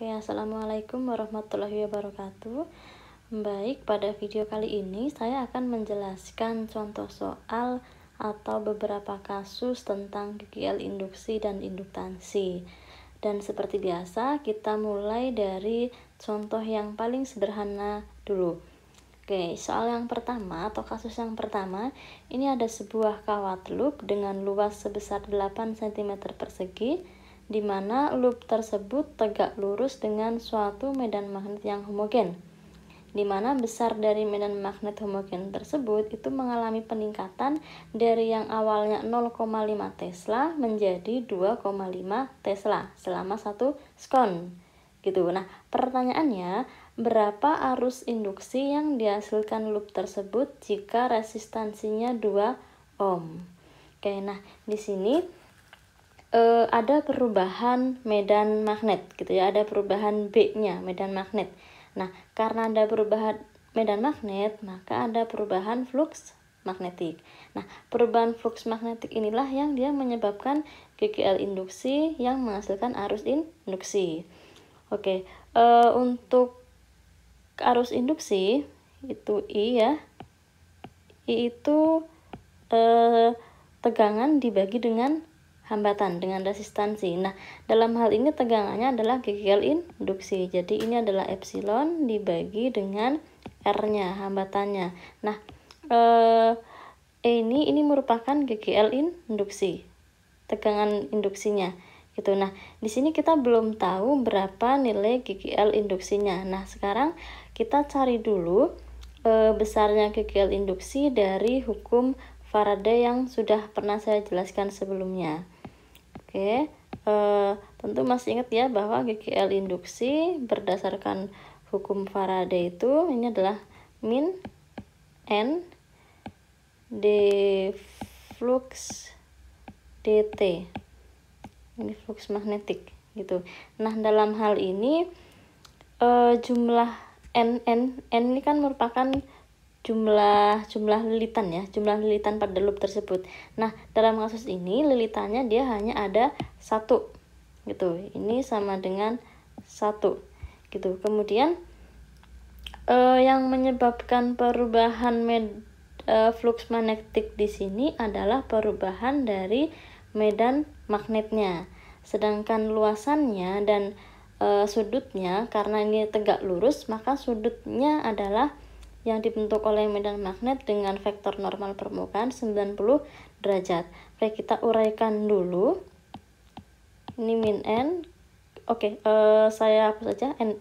Oke, assalamualaikum warahmatullahi wabarakatuh. Baik, pada video kali ini saya akan menjelaskan contoh soal atau beberapa kasus tentang GGL induksi dan induktansi. Dan seperti biasa, kita mulai dari contoh yang paling sederhana dulu. Oke, soal yang pertama atau kasus yang pertama, ini ada sebuah kawat loop dengan luas sebesar 8 cm persegi, di mana loop tersebut tegak lurus dengan suatu medan magnet yang homogen, di mana besar dari medan magnet homogen tersebut itu mengalami peningkatan dari yang awalnya 0,5 Tesla menjadi 2,5 Tesla selama 1 sekon. Gitu. Nah, pertanyaannya, berapa arus induksi yang dihasilkan loop tersebut jika resistansinya 2 ohm? Oke, nah di sini ada perubahan medan magnet gitu ya, ada perubahan B-nya medan magnet. Nah, karena ada perubahan medan magnet, maka ada perubahan flux magnetik. Nah, perubahan flux magnetik inilah yang dia menyebabkan GGL induksi yang menghasilkan arus induksi. Oke, untuk arus induksi itu I ya. I itu tegangan dibagi dengan hambatan, dengan resistansi. Nah, dalam hal ini tegangannya adalah GGL induksi. Jadi ini adalah epsilon dibagi dengan R-nya, hambatannya. Nah, ini merupakan GGL induksi, tegangan induksinya. Gitu. Nah, di sini kita belum tahu berapa nilai GGL induksinya. Nah, sekarang kita cari dulu besarnya GGL induksi dari hukum Faraday yang sudah pernah saya jelaskan sebelumnya. Oke, tentu masih ingat ya bahwa GGL induksi berdasarkan hukum Faraday itu ini adalah min N d flux dt. Ini flux magnetik gitu. Nah, dalam hal ini jumlah N ini kan merupakan jumlah lilitan ya, jumlah lilitan pada loop tersebut. Nah, dalam kasus ini lilitannya dia hanya ada 1 gitu. Ini sama dengan 1 gitu. Kemudian yang menyebabkan perubahan flux magnetik di sini adalah perubahan dari medan magnetnya. Sedangkan luasannya dan sudutnya, karena ini tegak lurus, maka sudutnya adalah yang dibentuk oleh medan magnet dengan vektor normal permukaan 90 derajat. Oke, kita uraikan dulu. Ini min N. Oke, saya hapus saja N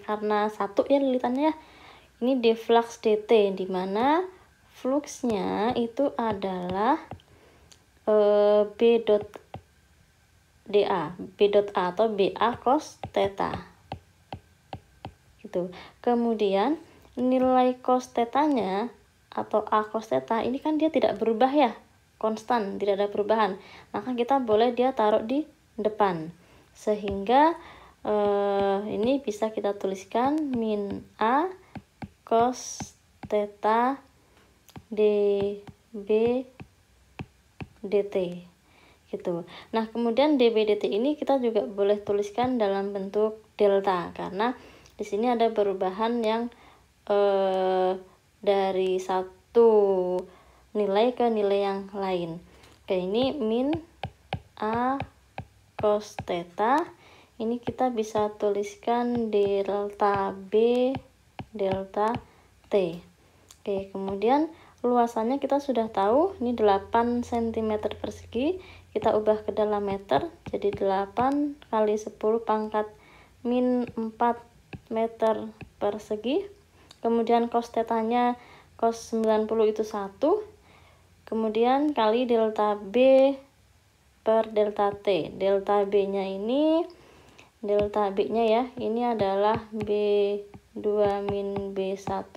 karena 1 ya lilitannya ya. Ini d flux dt, di mana fluxnya itu adalah B dot atau BA cos theta. Gitu. Kemudian nilai cos theta-nya atau A cos theta ini kan dia tidak berubah ya, konstan, tidak ada perubahan. Maka kita boleh dia taruh di depan. Sehingga ini bisa kita tuliskan min A cos theta dB dt gitu. Nah, kemudian dB dt ini kita juga boleh tuliskan dalam bentuk delta, karena di sini ada perubahan yang dari satu nilai ke nilai yang lain. Oke, ini min A cos theta, ini kita bisa tuliskan delta B delta T. Oke, kemudian luasannya kita sudah tahu, ini 8 cm persegi, kita ubah ke dalam meter, jadi 8 kali 10 pangkat min 4 meter persegi. Kemudian cos theta-nya cos 90 itu 1. Kemudian kali delta B per delta T. Delta B-nya ini, delta B-nya ya, ini adalah B2 min B1.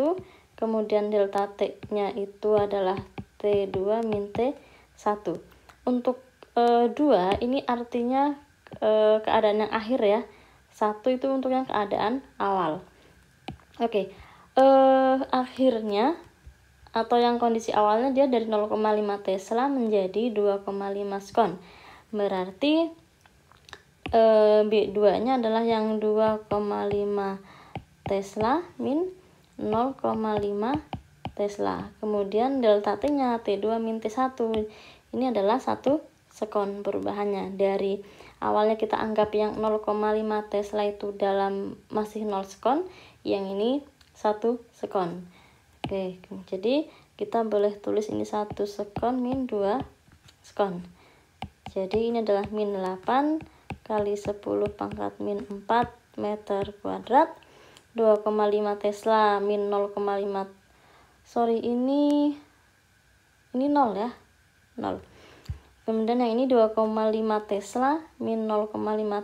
Kemudian delta T-nya itu adalah T2 min T1. Untuk 2 ini artinya keadaan yang akhir ya. 1 itu untuk yang keadaan awal. Oke. Akhirnya atau yang kondisi awalnya dia dari 0,5 Tesla menjadi 2,5 sekon. Berarti B2 nya adalah yang 2,5 Tesla min 0,5 Tesla. Kemudian delta T nya T2 min T1. Ini adalah 1 sekon perubahannya. Dari awalnya kita anggap yang 0,5 Tesla itu dalam masih 0 sekon, yang ini 1 sekon. Oke, jadi kita boleh tulis ini 1 sekon min 2 sekon. Jadi ini adalah min 8 kali 10 pangkat min 4 meter kuadrat. 2,5 Tesla min 0,5, sorry, ini 0 ya, 0. Kemudian yang ini 2,5 Tesla min 0,5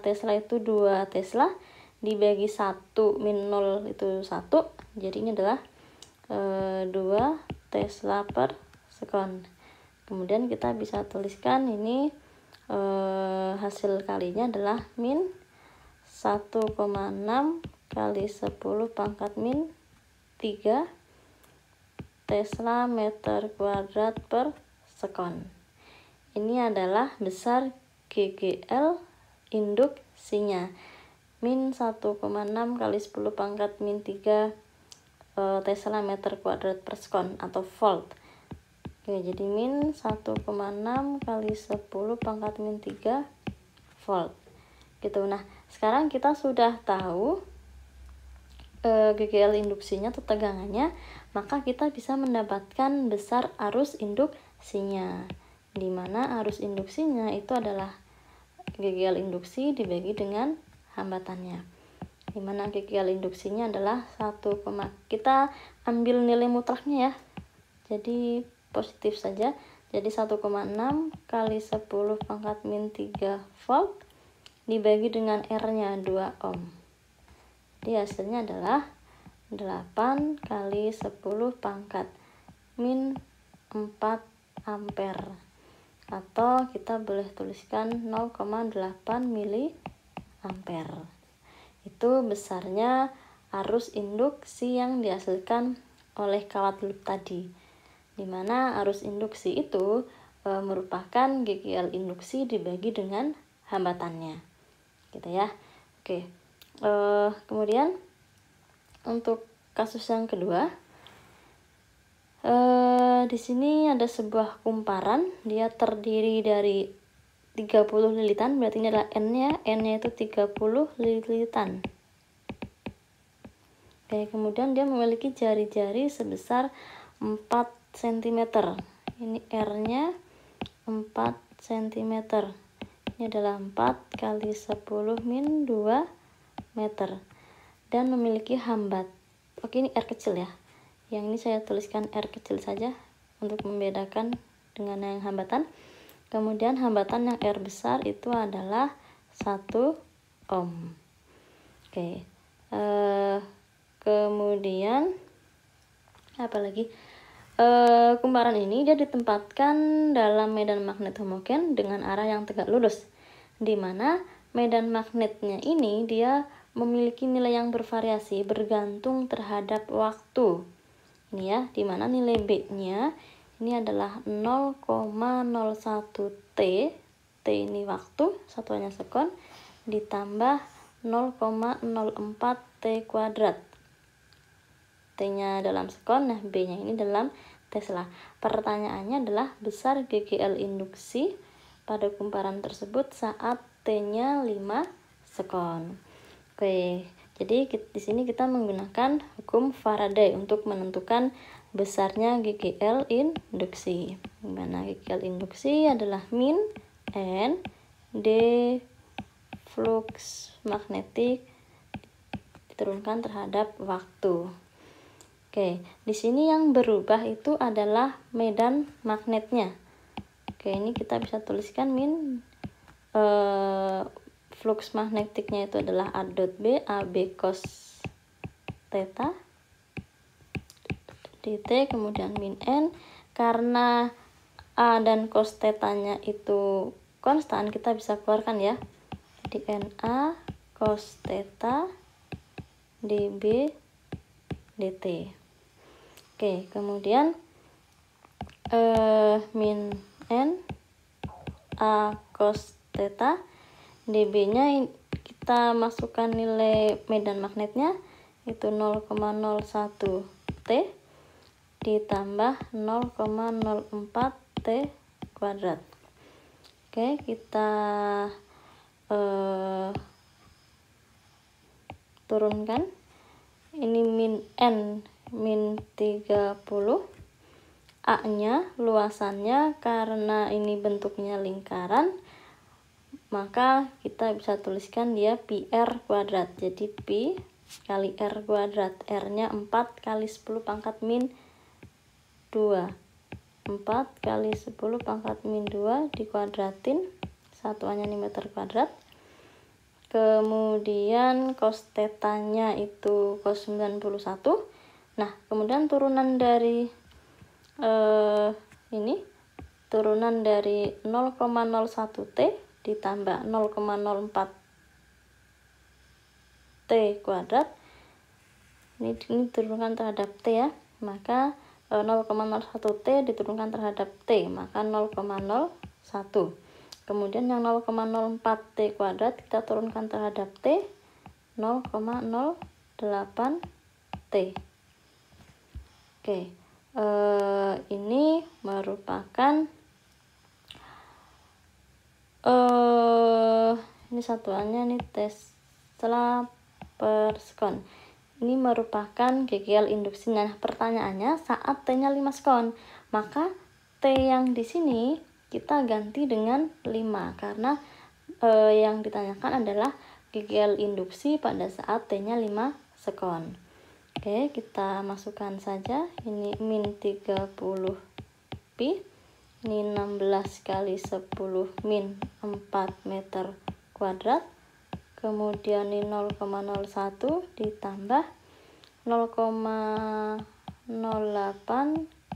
Tesla itu 2 Tesla, dibagi 1 min 0 itu 1, jadi ini adalah 2 Tesla per sekon. Kemudian kita bisa tuliskan ini hasil kalinya adalah min 1,6 kali 10 pangkat min 3 Tesla meter kuadrat per sekon. Ini adalah besar GGL induksinya, min 1,6 kali 10 pangkat min 3 Tesla meter kuadrat per sekon atau volt. Oke, jadi min 1,6 kali 10 pangkat min 3 volt gitu. Nah, sekarang kita sudah tahu GGL induksinya atau tegangannya, maka kita bisa mendapatkan besar arus induksinya, di mana arus induksinya itu adalah GGL induksi dibagi dengan hambatannya, di mana GGL induksinya adalah 1, kita ambil nilai mutlaknya ya, jadi positif saja, jadi 1,6 kali 10 pangkat min 3 volt dibagi dengan R nya 2 ohm. Jadi hasilnya adalah 8 kali 10 pangkat min 4 ampere, atau kita boleh tuliskan 0,8 mili ampere. Itu besarnya arus induksi yang dihasilkan oleh kawat loop tadi, dimana arus induksi itu merupakan GGL induksi dibagi dengan hambatannya gitu ya. Oke. Kemudian untuk kasus yang kedua, di sini ada sebuah kumparan, dia terdiri dari 30 lilitan, berarti ini adalah N-nya itu 30 lilitan. Oke, kemudian dia memiliki jari-jari sebesar 4 cm. Ini R-nya 4 cm. Ini adalah 4 kali 10 min 2 meter, dan memiliki hambat. Oke, ini R kecil ya, yang ini saya tuliskan R kecil saja untuk membedakan dengan yang hambatan. Kemudian hambatan yang R besar itu adalah 1 ohm. Oke, kemudian apalagi, kumparan ini dia ditempatkan dalam medan magnet homogen dengan arah yang tegak lurus, di mana medan magnetnya ini dia memiliki nilai yang bervariasi bergantung terhadap waktu. Ini ya, dimana nilai B-nya ini adalah 0,01 T. T ini waktu, satuannya sekon, ditambah 0,04 T kuadrat. T-nya dalam sekon, nah B-nya ini dalam Tesla. Pertanyaannya adalah besar GGL induksi pada kumparan tersebut saat T-nya 5 sekon. Oke, jadi di sini kita menggunakan hukum Faraday untuk menentukan besarnya GGL induksi. Dimana GGL induksi adalah min N D flux magnetik diturunkan terhadap waktu. Oke, di sini yang berubah itu adalah medan magnetnya. Oke, ini kita bisa tuliskan min flux magnetiknya itu adalah A dot B, AB cos theta dt, kemudian min N. Karena A dan cos theta-nya itu konstan, kita bisa keluarkan ya. Jadi NA cos theta dB dt. Oke, kemudian min N A cos theta dB-nya kita masukkan nilai medan magnetnya itu 0,01 T ditambah 0,04 T kuadrat. Oke, kita turunkan. Ini N min 30. A-nya luasannya karena ini bentuknya lingkaran, maka kita bisa tuliskan dia pi R kuadrat. Jadi pi kali R kuadrat. R-nya 4 kali 10 pangkat min 2. 4 kali 10 pangkat min 2 dikuadratin, satuannya ini meter kuadrat. Kemudian cos tetanya itu cos 91. Nah, kemudian turunan dari ini turunan dari 0,01 T ditambah 0,04 T kuadrat. Ini diturunkan terhadap T ya. Maka 0,01 T diturunkan terhadap T, maka 0,01. Kemudian yang 0,04 T kuadrat kita turunkan terhadap T, 0,08 T. Oke, ini merupakan ini satuannya nih Tesla per sekon. Ini merupakan GGL induksinya. Nah, pertanyaannya saat T-nya 5 sekon, maka T yang di sini kita ganti dengan 5 karena yang ditanyakan adalah GGL induksi pada saat T-nya 5 sekon. Oke, kita masukkan saja. Ini min 30 pi. Ini 16 kali 10 min 4 meter kuadrat. Kemudian ini 0,01 ditambah 0,08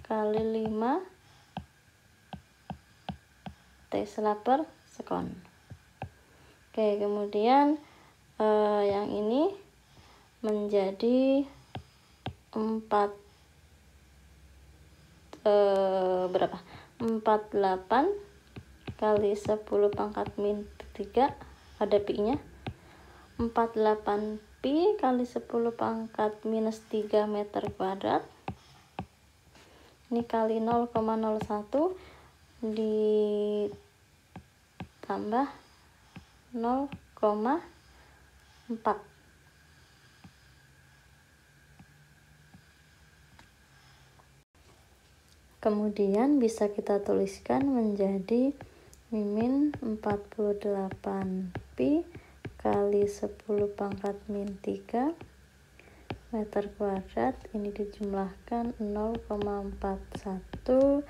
kali 5 Tesla per sekon. Oke, kemudian yang ini menjadi 48 kali 10 pangkat min 3, ada pi-nya. 48 pi kali 10 pangkat minus 3 meter kuadrat. Ini kali 0,01 ditambah 0,4. Kemudian bisa kita tuliskan menjadi min 48 pi kali 10 pangkat min 3 meter kuadrat. Ini dijumlahkan 0,41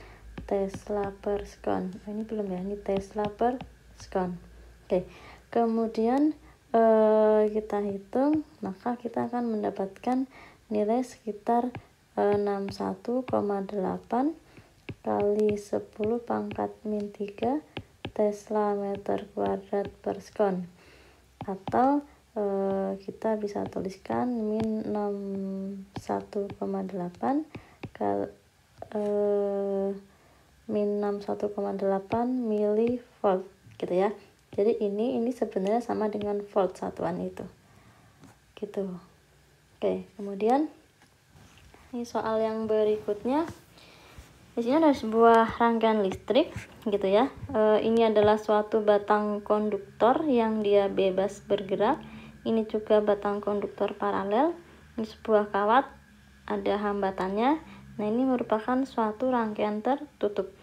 Tesla per sekon. Ini belum ya, ini Tesla per sekon. Oke, kemudian kita hitung, maka kita akan mendapatkan nilai sekitar 61,8 kali 10 pangkat min 3 Tesla meter kuadrat per sekon, atau kita bisa tuliskan min 61,8 kali min 61,8 milivolt gitu ya. Jadi ini sebenarnya sama dengan volt satuan itu gitu. Oke, kemudian ini soal yang berikutnya. Di sini ada sebuah rangkaian listrik gitu ya. Ini adalah suatu batang konduktor yang dia bebas bergerak. Ini juga batang konduktor paralel. Ini sebuah kawat, ada hambatannya. Nah, ini merupakan suatu rangkaian tertutup.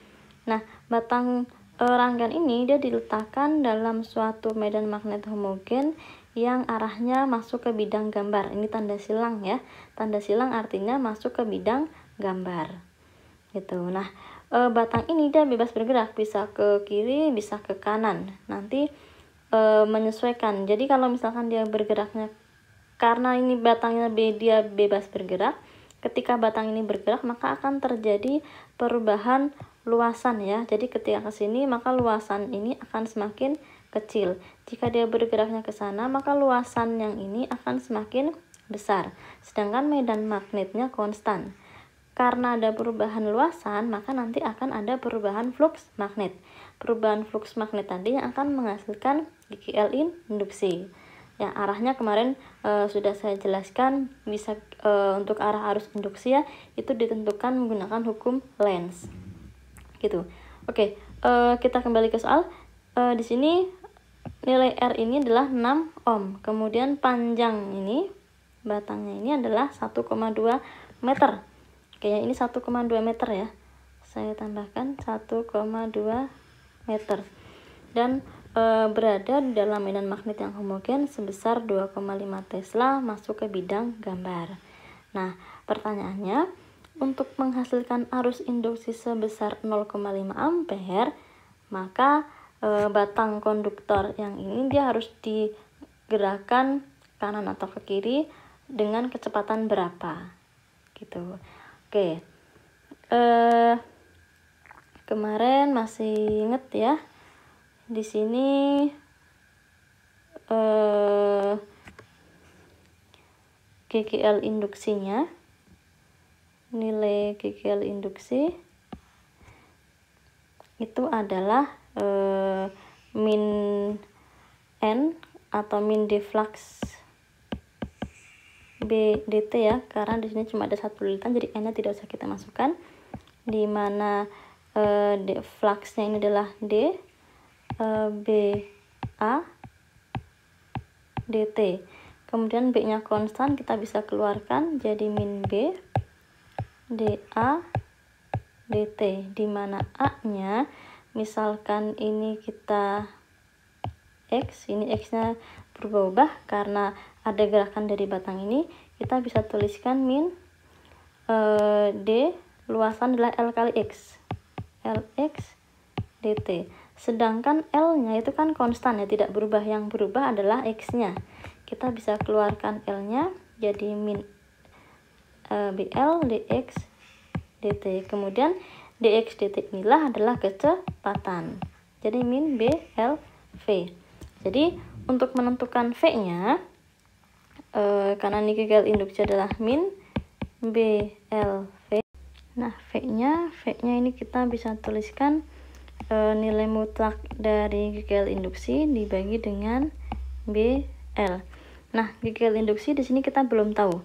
Nah, batang rangkaian ini dia diletakkan dalam suatu medan magnet homogen yang arahnya masuk ke bidang gambar. Ini tanda silang ya. Tanda silang artinya masuk ke bidang gambar. Gitu. Nah, batang ini dia bebas bergerak, bisa ke kiri, bisa ke kanan. Nanti menyesuaikan. Jadi kalau misalkan dia bergeraknya, karena ini batangnya dia bebas bergerak, ketika batang ini bergerak maka akan terjadi perubahan luasan ya. Jadi ketika ke sini maka luasan ini akan semakin kecil. Jika dia bergeraknya ke sana maka luasan yang ini akan semakin besar. Sedangkan medan magnetnya konstan. Karena ada perubahan luasan, maka nanti akan ada perubahan flux magnet. perubahan flux magnet tadi yang akan menghasilkan GGL induksi. Ya, arahnya kemarin sudah saya jelaskan, bisa untuk arah arus induksi ya, itu ditentukan menggunakan hukum Lenz. Gitu. Oke, kita kembali ke soal. Di sini nilai R ini adalah 6 ohm. Kemudian panjang ini, batangnya ini adalah 1,2 meter. Kayaknya ini 1,2 meter ya. Saya tambahkan 1,2 meter. Dan berada di dalam medan magnet yang homogen sebesar 2,5 Tesla masuk ke bidang gambar. Nah, pertanyaannya, untuk menghasilkan arus induksi sebesar 0,5 ampere, maka batang konduktor yang ini dia harus digerakkan kanan atau ke kiri dengan kecepatan berapa, gitu. Oke, kemarin masih inget ya, di sini GGL induksinya, nilai GGL induksi itu adalah min N atau min D flux B dt ya, karena di sini cuma ada satu lilitan jadi N nya tidak usah kita masukkan, di mana D fluxnya ini adalah D B A dt. Kemudian B nya konstan, kita bisa keluarkan jadi min B dA dt, di mana A nya misalkan ini kita X, ini X nya berubah-ubah karena ada gerakan dari batang ini, kita bisa tuliskan min D luasan adalah L kali X, Lx dt. Sedangkan L nya itu kan konstan ya, tidak berubah, yang berubah adalah X nya. Kita bisa keluarkan L nya jadi min BL dx dt. Kemudian dx dt inilah adalah kecepatan, jadi min BLV. Jadi untuk menentukan V nya, karena ini GGL induksi adalah min BLV, nah V nya ini kita bisa tuliskan nilai mutlak dari GGL induksi dibagi dengan BL. Nah, GGL induksi di sini kita belum tahu.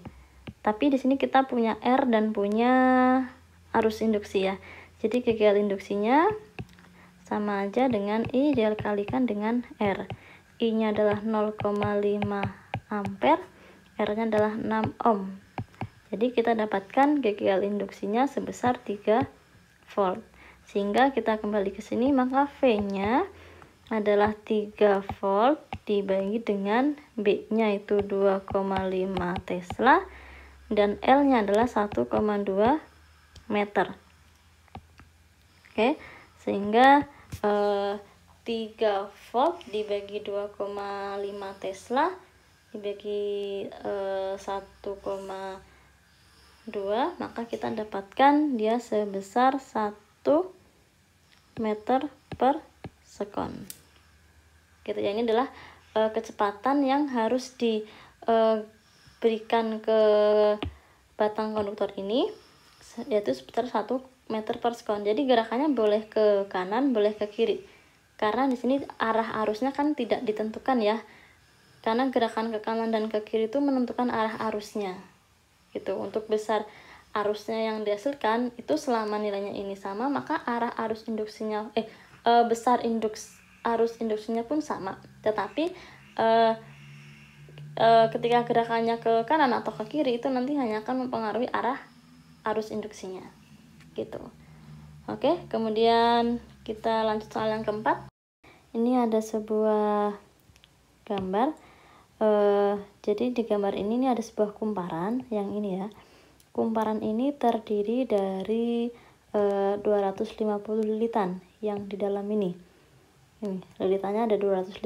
Tapi di sini kita punya R dan punya arus induksi ya. Jadi GGL induksinya sama aja dengan I dikalikan dengan R. I-nya adalah 0,5 ampere, R-nya adalah 6 ohm. Jadi kita dapatkan GGL induksinya sebesar 3 volt. Sehingga kita kembali ke sini, maka V-nya adalah 3 volt dibagi dengan B-nya itu 2,5 Tesla dan L-nya adalah 1,2 meter. Oke, sehingga 3 volt dibagi 2,5 Tesla dibagi 1,2, maka kita dapatkan dia sebesar 1 meter per sekon. Gitu ya, ini adalah kecepatan yang harus diberikan ke batang konduktor ini, yaitu sekitar 1 meter per sekon. Jadi gerakannya boleh ke kanan, boleh ke kiri. Karena di sini arah arusnya kan tidak ditentukan ya. Karena gerakan ke kanan dan ke kiri itu menentukan arah arusnya. Gitu. Untuk besar arusnya yang dihasilkan itu selama nilainya ini sama, maka arah arus induksinya besar arus induksinya pun sama. Tetapi ketika gerakannya ke kanan atau ke kiri itu nanti hanya akan mempengaruhi arah arus induksinya. Gitu. Oke, kemudian kita lanjut soal yang keempat. Ini ada sebuah gambar. Jadi di gambar ini ada sebuah kumparan yang ini ya. Kumparan ini terdiri dari 250 lilitan yang di dalam ini. Ini lilitannya ada 250.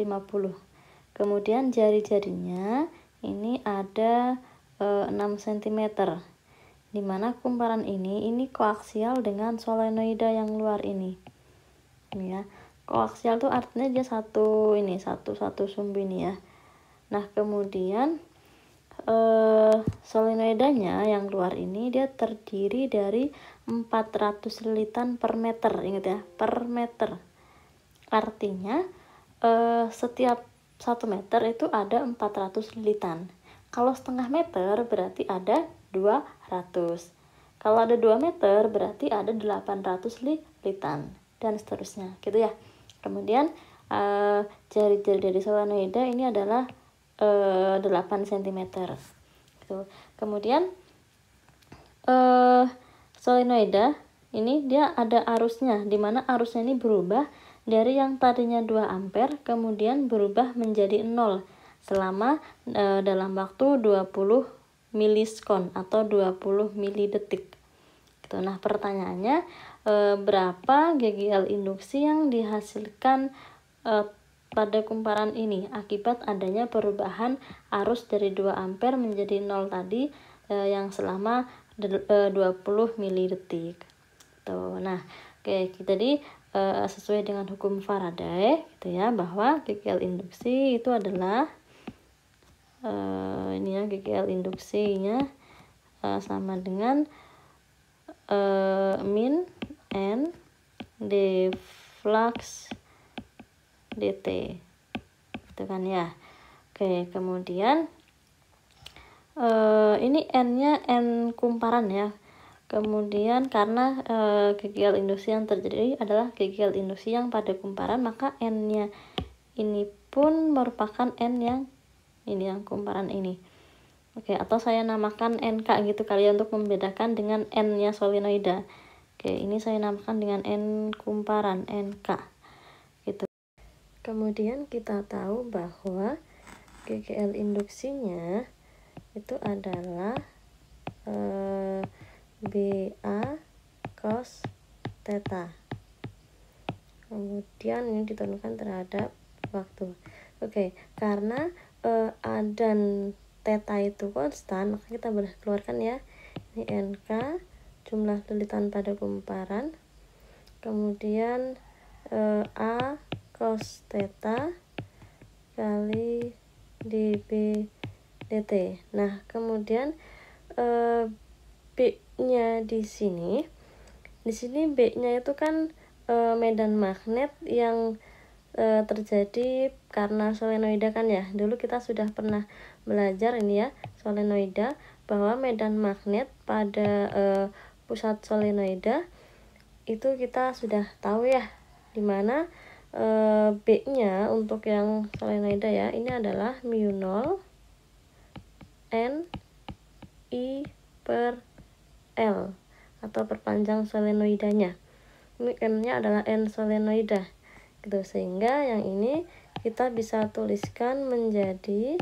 Kemudian jari-jarinya ini ada 6 cm. Dimana kumparan ini koaksial dengan solenoida yang luar ini. Ini ya. Koaksial itu artinya dia satu sumbu ini ya. Nah, kemudian solenoidanya yang luar ini dia terdiri dari 400 lilitan per meter, ingat ya, per meter. Artinya setiap 1 meter itu ada 400 lilitan. Kalau setengah meter berarti ada 200. Kalau ada 2 meter berarti ada 800 lilitan, dan seterusnya gitu ya. Kemudian jari-jari dari solenoida ini adalah 8 cm gitu. Kemudian solenoida ini dia ada arusnya, dimana arusnya ini berubah dari yang tadinya 2 ampere kemudian berubah menjadi 0 selama dalam waktu 20 milisekon atau 20 milidetik gitu. Nah, pertanyaannya berapa GGL induksi yang dihasilkan pada kumparan ini akibat adanya perubahan arus dari 2 ampere menjadi 0 tadi yang selama 20 milidetik. Tuh. Nah, oke, jadi sesuai dengan hukum Faraday gitu ya, bahwa GGL induksi itu adalah ini ya, GGL induksinya sama dengan min N d flux dt gitu kan ya. Oke, kemudian ini N-nya N kumparan ya. Kemudian karena GGL induksi yang terjadi adalah GGL induksi yang pada kumparan, maka N-nya ini pun merupakan N yang ini, yang kumparan ini. Oke, atau saya namakan NK gitu kali ya, untuk membedakan dengan N-nya solenoida. Oke, ini saya namakan dengan N kumparan, NK gitu. Kemudian kita tahu bahwa GGL induksinya itu adalah BA cos theta. Kemudian ini ditentukan terhadap waktu. Oke, karena A dan theta itu konstan, maka kita boleh keluarkan ya. Ini NK, jumlah lilitan pada kumparan. Kemudian A cos theta kali dB dt. Nah, kemudian B-nya di sini B-nya itu kan medan magnet yang terjadi karena solenoida kan ya. Dulu kita sudah pernah belajar ini ya, solenoida, bahwa medan magnet pada pusat solenoida itu kita sudah tahu ya, dimana B-nya untuk yang solenoida ya, ini adalah mu0 N I per L atau perpanjang solenoidanya. Ini N-nya adalah N solenoida gitu, sehingga yang ini kita bisa tuliskan menjadi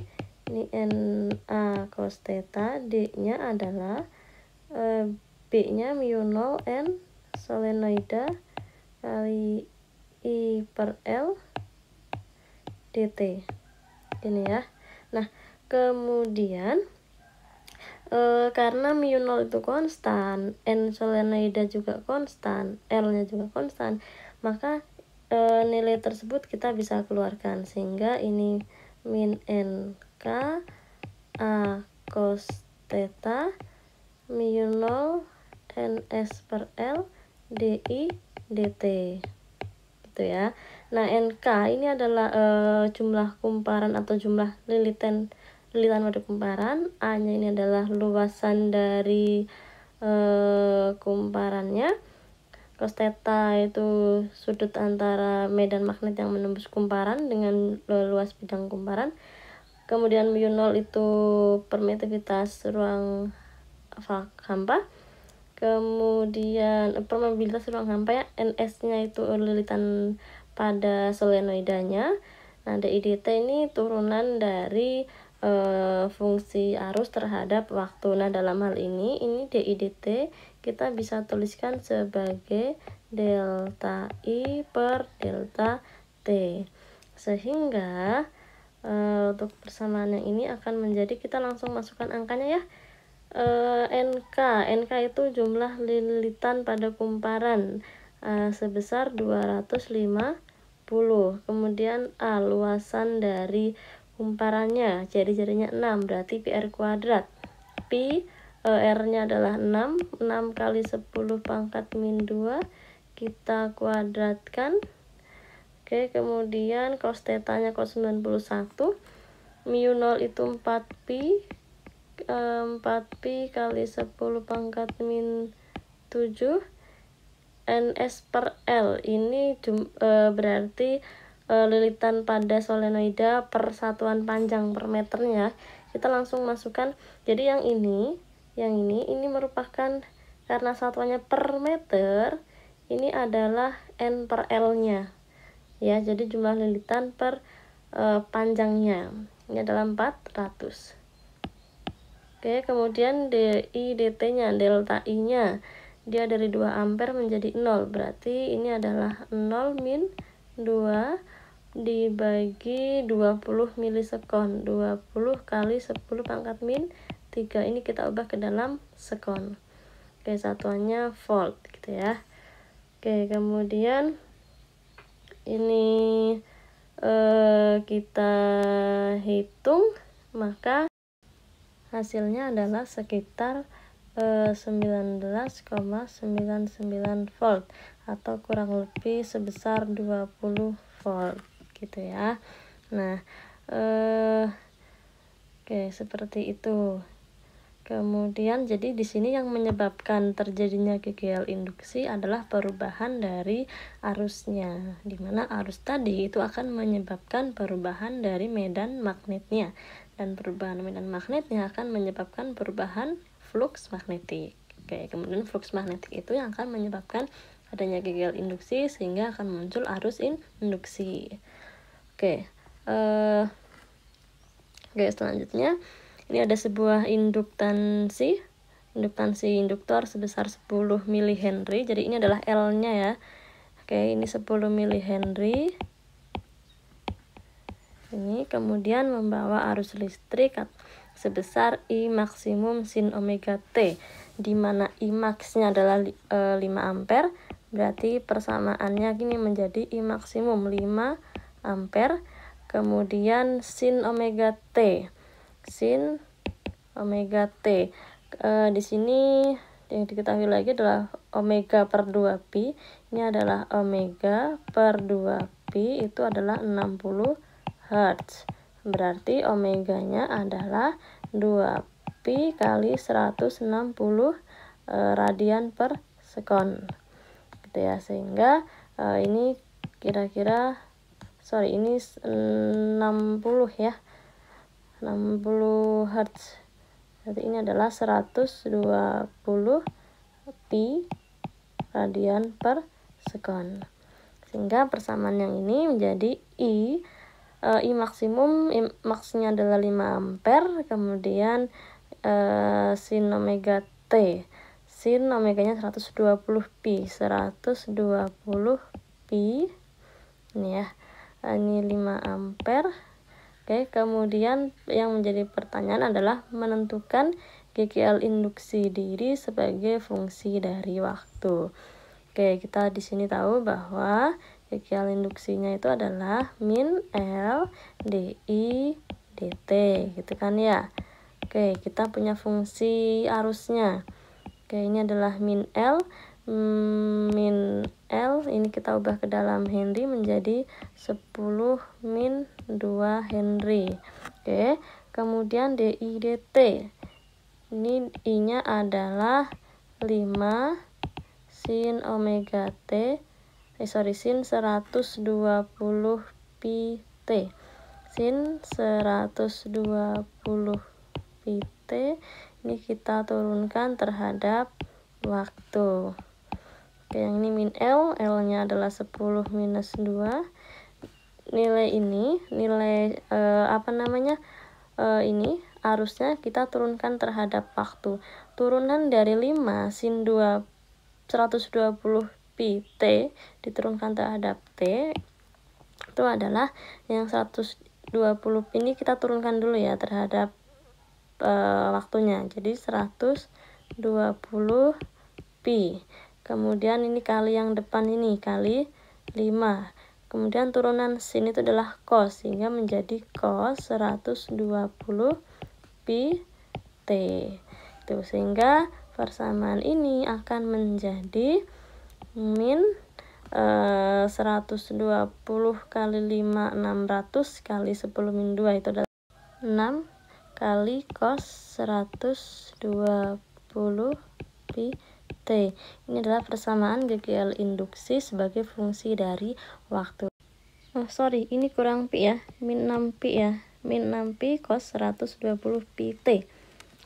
ini NA cos theta, D-nya adalah B-nya mu0 N solenoida kali I per L dt ini ya. Nah, kemudian karena mu0 itu konstan, N solenoida juga konstan, L-nya juga konstan, maka nilai tersebut kita bisa keluarkan, sehingga ini min NK A cos theta mu0 NS per L DI dt gitu ya. Nah, NK ini adalah jumlah kumparan atau jumlah lilitan pada kumparan. A-nya ini adalah luasan dari kumparannya. Cos theta itu sudut antara medan magnet yang menembus kumparan dengan luas bidang kumparan. Kemudian mu0 itu permitivitas ruang hampa. Kemudian probabilitas ruang hampa ya, NS-nya itu lilitan pada solenoidanya. Nah, DI dt ini turunan dari fungsi arus terhadap waktu. Nah, dalam hal ini DI dt kita bisa tuliskan sebagai delta I per delta T, sehingga untuk persamaan yang ini akan menjadi, kita langsung masukkan angkanya ya. NK itu jumlah lilitan pada kumparan sebesar 250. Kemudian A, luasan dari kumparannya, jari-jarinya 6, berarti PR kuadrat. Pi, R-nya adalah 6 kali 10 pangkat min 2, kita kuadratkan Oke, kemudian cos tetanya cos 91, mu 0 itu 4pi, 4pi kali 10 pangkat min 7, ns per L ini berarti lilitan pada solenoida per satuan panjang per meternya. Kita langsung masukkan, jadi yang ini merupakan, karena satuannya per meter, ini adalah N per L nya ya, jadi jumlah lilitan per panjangnya ini adalah 400. Oke, kemudian DI DT nya, delta I nya dia dari 2 ampere menjadi 0, berarti ini adalah 0 min 2 dibagi 20 milisekon, 20 kali 10 pangkat min 3, ini kita ubah ke dalam sekon. Oke, satuannya volt gitu ya. Oke, kemudian ini kita hitung, maka hasilnya adalah sekitar 19,99 volt atau kurang lebih sebesar 20 volt gitu ya. Nah, oke, seperti itu. Kemudian jadi di sini yang menyebabkan terjadinya GGL induksi adalah perubahan dari arusnya, di mana arus tadi itu akan menyebabkan perubahan dari medan magnetnya, dan perubahan medan magnetnya akan menyebabkan perubahan flux magnetik. Oke, kemudian flux magnetik itu yang akan menyebabkan adanya GGL induksi sehingga akan muncul arus induksi. Oke, selanjutnya ini ada sebuah induktansi induktor sebesar 10 mH. Jadi ini adalah L-nya ya. Oke, ini 10 mH. Ini kemudian membawa arus listrik sebesar I maksimum sin omega T, di mana I max-nya adalah 5 ampere. Berarti persamaannya gini menjadi I maksimum 5 ampere. Kemudian sin omega T. Sin omega T. Di sini yang diketahui lagi adalah omega per 2pi. Ini adalah omega per 2pi itu adalah 60 Hz. Berarti omeganya adalah 2pi kali 160 radian per sekon. Gitu ya, sehingga ini kira-kira ini 60 ya. 60 Hz. Jadi ini adalah 120 pi radian per sekon. Sehingga persamaan yang ini menjadi I maksimum, I max-nya adalah 5 ampere, kemudian sin omega T. Sin omeganya 120 pi. 120 pi. Ini ya. Ini 5 ampere. Oke, kemudian yang menjadi pertanyaan adalah menentukan GGL induksi diri sebagai fungsi dari waktu. Oke, kita di sini tahu bahwa GGL induksinya itu adalah min L dI dt gitu kan ya. Oke, kita punya fungsi arusnya. Oke, ini adalah min L ini kita ubah ke dalam Henry menjadi 10 min 2 Henry. Oke, kemudian DI dt. Ini I-nya adalah 5 sin omega T. Sin 120 pi T. Sin 120 pi T. Ini kita turunkan terhadap waktu. Oke, yang ini min L, L-nya adalah 10 minus 2. Nilai ini, ini arusnya kita turunkan terhadap waktu. Turunan dari 5 sin 2 120 pi T diturunkan terhadap T itu adalah yang 120 pi ini kita turunkan dulu ya terhadap waktunya. Jadi 120 pi. Kemudian ini kali yang depan ini kali 5. Kemudian turunan sin itu adalah cos, sehingga menjadi cos 120 pi T. Itu sehingga persamaan ini akan menjadi min 120 kali 5 600 kali 10 min 2 itu adalah 6 kali cos 120 pi T. Ini adalah persamaan GGL induksi sebagai fungsi dari waktu. Ini kurang pi ya, min 6 pi ya, min 6 pi cos 120 pi T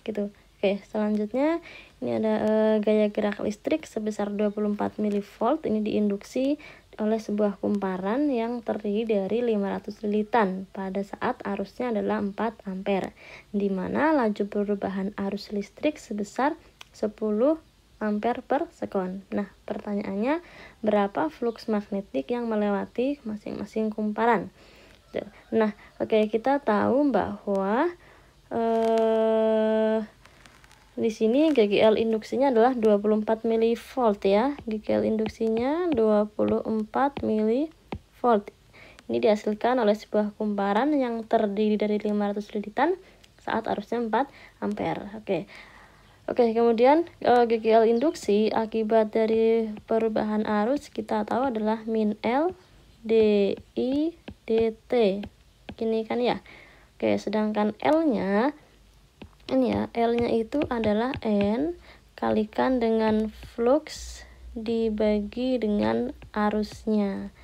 gitu. Oke, selanjutnya ini ada gaya gerak listrik sebesar 24 mV. Ini diinduksi oleh sebuah kumparan yang terdiri dari 500 lilitan pada saat arusnya adalah 4 ampere, di mana laju perubahan arus listrik sebesar 10 ampere per sekon. Nah, pertanyaannya berapa flux magnetik yang melewati masing-masing kumparan? Nah, kita tahu bahwa di sini GGL induksinya adalah 24 mV ya. GGL induksinya 24 mV. Ini dihasilkan oleh sebuah kumparan yang terdiri dari 500 lilitan saat arusnya 4 ampere. Oke, kemudian GGL induksi akibat dari perubahan arus kita tahu adalah min L dI dt. Gini kan ya. Oke, sedangkan L-nya ini ya, L-nya itu adalah N kalikan dengan flux dibagi dengan arusnya.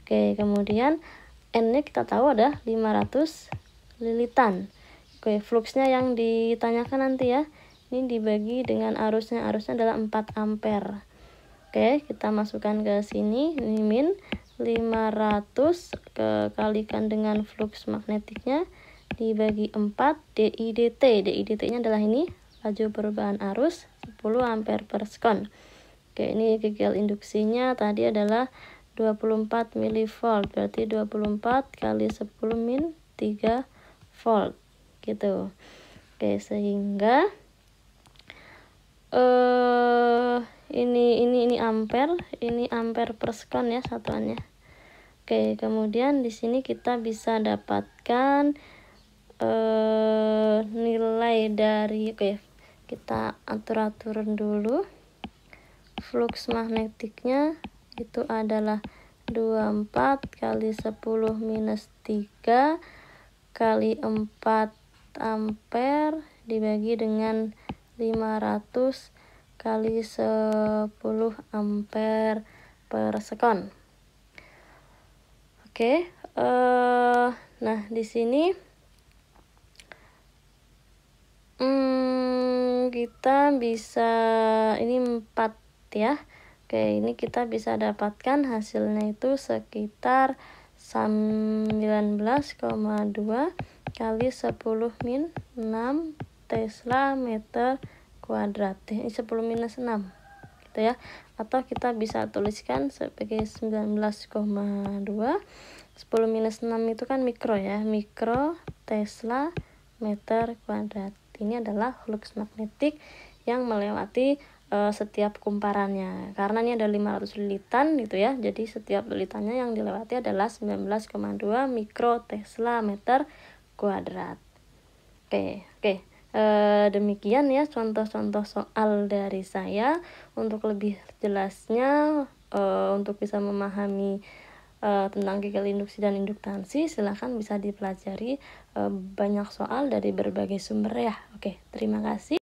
Oke, kemudian N-nya kita tahu ada 500 lilitan. Oke, fluxnya yang ditanyakan nanti ya. Ini dibagi dengan arusnya adalah 4 ampere. Oke, kita masukkan ke sini. Ini min 500 kalikan dengan flux magnetiknya dibagi 4 dI dt. dI dt-nya adalah ini, laju perubahan arus 10 ampere per sekon. Oke, ini GGL induksinya tadi adalah 24 mV, berarti 24 kali 10 min 3 volt gitu. Oke, sehingga ini ampere per sekon ya satuannya. Oke, kemudian di sini kita bisa dapatkan nilai dari kita atur dulu. Flux magnetiknya itu adalah 24 kali 10 minus 3 kali 4 ampere dibagi dengan 500 kali 10 ampere per sekon. Oke, nah di sini kita bisa ini 4 ya. Oke, ini kita bisa dapatkan hasilnya itu sekitar 19,2 kali 10 min 6 Tesla meter kuadrat. Ini 10 minus 6 gitu ya. Atau kita bisa tuliskan sebagai 19,2. 10 minus 6 itu kan mikro ya. Mikro Tesla meter kuadrat. Ini adalah flux magnetik yang melewati setiap kumparannya. Karena ini ada 500 lilitan gitu ya. Jadi setiap lilitannya yang dilewati adalah 19,2 mikro Tesla meter kuadrat. Oke. Demikian ya contoh-contoh soal dari saya. Untuk lebih jelasnya, untuk bisa memahami tentang GGL induksi dan induktansi, silahkan bisa dipelajari banyak soal dari berbagai sumber ya. Oke, terima kasih.